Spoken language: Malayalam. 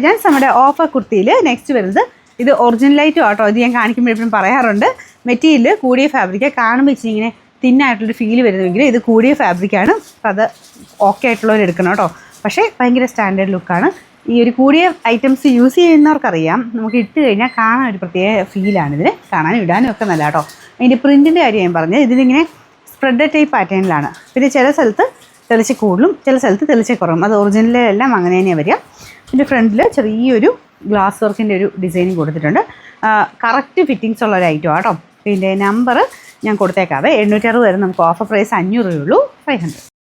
ജെൻസ് നമ്മുടെ ഓഫർ കുർത്തിയിൽ നെക്സ്റ്റ് വരുന്നത് ഇത് ഒറിജിനലായിട്ടും ആട്ടോ. ഇത് ഞാൻ കാണിക്കുമ്പോൾ എപ്പോഴും പറയാറുണ്ട്, മെറ്റീരിയൽ കൂടിയ ഫാബ്രിക് കാണുമ്പോൾ ഇച്ചിരി ഇങ്ങനെ തിന്നായിട്ടുള്ളൊരു ഫീൽ വരുന്നെങ്കിൽ ഇത് കൂടിയ ഫാബ്രിക്കാണ്. അപ്പോൾ അത് ഓക്കെ ആയിട്ടുള്ളവർ എടുക്കണം കേട്ടോ. പക്ഷേ ഭയങ്കര സ്റ്റാൻഡേർഡ് ലുക്കാണ്. ഈ ഒരു കൂടിയ ഐറ്റംസ് യൂസ് ചെയ്യുന്നവർക്കറിയാം, നമുക്ക് ഇട്ട് കഴിഞ്ഞാൽ കാണാൻ ഒരു പ്രത്യേക ഫീലാണിതിന്. കാണാനും ഇടാനും ഒക്കെ നല്ല കേട്ടോ. അതിൻ്റെ പ്രിൻറ്റിൻ്റെ കാര്യം ഞാൻ പറഞ്ഞത്, ഇതിലിങ്ങനെ സ്പ്രെഡ് ടൈപ്പ് പാറ്റേണിലാണ്. പിന്നെ ചില സ്ഥലത്ത് തെളിച്ച് കൂടുതലും ചില സ്ഥലത്ത് തെളിച്ച് കുറവും. അത് ഒറിജിനലെല്ലാം അങ്ങനെ തന്നെയാണ് വരിക. പിന്നെ ഫ്രണ്ടിൽ ചെറിയൊരു ഗ്ലാസ് വർക്കിൻ്റെ ഒരു ഡിസൈനിങ് കൊടുത്തിട്ടുണ്ട്. കറക്റ്റ് ഫിറ്റിങ്സ് ഉള്ള ഒരു ഐറ്റം ആട്ടോ. പിന്നെ നമ്പർ ഞാൻ കൊടുത്തേക്കാവേ. 860 വരെ നമുക്ക് ഓഫർ പ്രൈസ് 500 രൂപയുള്ളൂ. 500.